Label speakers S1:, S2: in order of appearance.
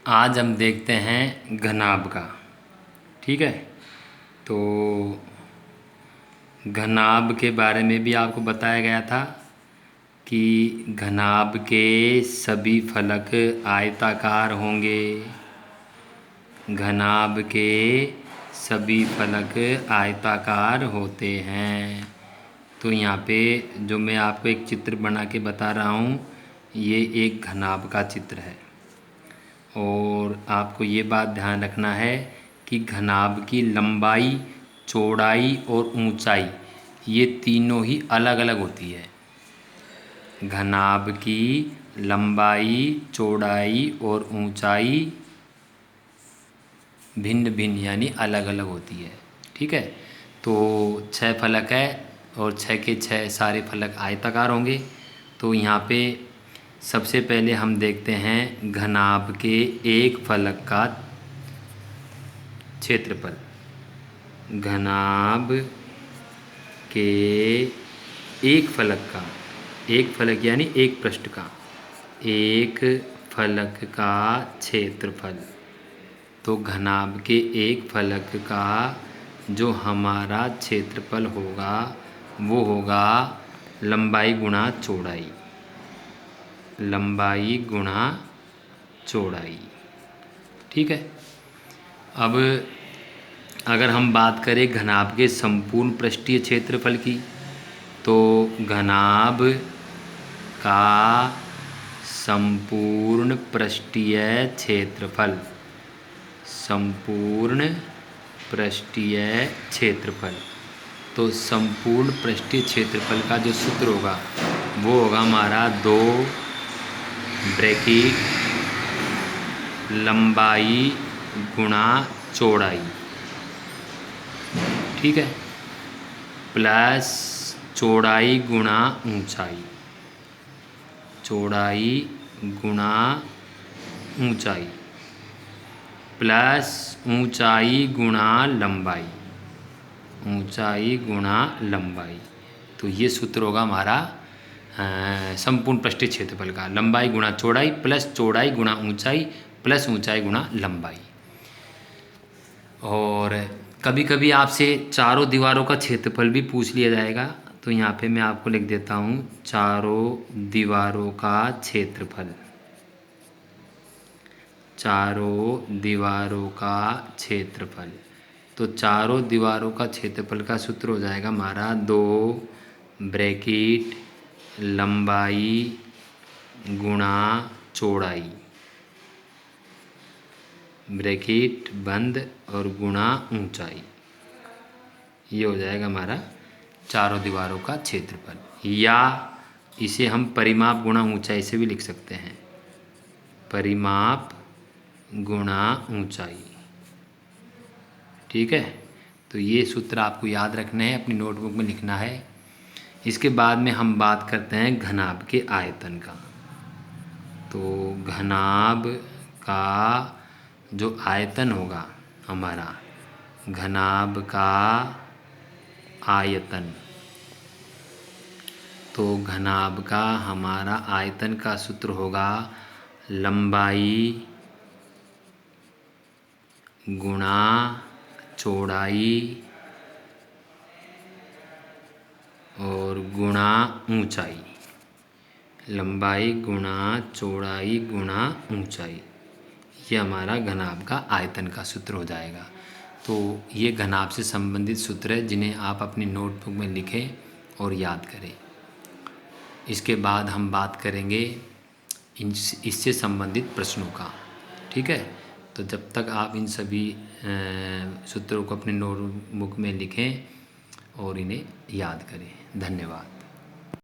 S1: आज हम देखते हैं घनाभ का। ठीक है, तो घनाभ के बारे में भी आपको बताया गया था कि घनाभ के सभी फलक आयताकार होंगे। घनाभ के सभी फलक आयताकार होते हैं। तो यहाँ पे जो मैं आपको एक चित्र बना के बता रहा हूँ, ये एक घनाभ का चित्र है। और आपको ये बात ध्यान रखना है कि घनाभ की लंबाई, चौड़ाई और ऊंचाई ये तीनों ही अलग अलग होती है। घनाभ की लंबाई, चौड़ाई और ऊंचाई भिन्न भिन्न यानी अलग अलग होती है। ठीक है, तो 6 फलक है और 6 के 6 सारे फलक आयताकार होंगे। तो यहाँ पे सबसे पहले हम देखते हैं घनाभ के एक फलक का क्षेत्रफल। घनाभ के एक फलक यानी एक पृष्ठ का, एक फलक का क्षेत्रफल। तो घनाभ के एक फलक का जो हमारा क्षेत्रफल होगा वो होगा लंबाई गुणा चौड़ाई। लंबाई गुणा चौड़ाई। ठीक है, अब अगर हम बात करें घनाभ के संपूर्ण पृष्ठीय क्षेत्रफल की, तो घनाभ का संपूर्ण पृष्ठीय क्षेत्रफल, संपूर्ण पृष्ठीय क्षेत्रफल, तो संपूर्ण पृष्ठीय क्षेत्रफल का जो सूत्र होगा वो होगा हमारा 2 ब्रैकेट लंबाई गुणा चौड़ाई। ठीक है, प्लस चौड़ाई गुणा ऊंचाई। चौड़ाई गुणा ऊंचाई प्लस ऊंचाई गुणा लंबाई। ऊंचाई गुणा लंबाई। तो ये सूत्र होगा हमारा संपूर्ण पृष्ठीय क्षेत्रफल का, लंबाई गुणा चौड़ाई प्लस चौड़ाई गुणा ऊंचाई प्लस ऊंचाई गुणा लंबाई। और कभी कभी आपसे चारों दीवारों का क्षेत्रफल भी पूछ लिया जाएगा। तो यहाँ पे मैं आपको लिख देता हूँ चारों दीवारों का क्षेत्रफल। चारों दीवारों का क्षेत्रफल, तो चारों दीवारों का क्षेत्रफल का सूत्र हो जाएगा हमारा 2 ब्रैकेट लंबाई गुणा चौड़ाई, ब्रैकेट बंद और गुणा ऊंचाई। ये हो जाएगा हमारा चारों दीवारों का क्षेत्रफल। या इसे हम परिमाप गुणा ऊंचाई से भी लिख सकते हैं, परिमाप गुणा ऊंचाई। ठीक है, तो ये सूत्र आपको याद रखने हैं, अपनी नोटबुक में लिखना है। इसके बाद में हम बात करते हैं घनाभ के आयतन का। तो घनाभ का जो आयतन होगा हमारा, घनाभ का आयतन, तो घनाभ का हमारा आयतन का सूत्र होगा लंबाई गुणा चौड़ाई और गुणा ऊंचाई। लंबाई गुणा चौड़ाई गुणा ऊंचाई, ये हमारा घनाभ का आयतन का सूत्र हो जाएगा। तो ये घनाभ से संबंधित सूत्र है जिन्हें आप अपनी नोटबुक में लिखें और याद करें। इसके बाद हम बात करेंगे इससे संबंधित प्रश्नों का। ठीक है, तो जब तक आप इन सभी सूत्रों को अपने नोटबुक में लिखें और इन्हें याद करें। धन्यवाद।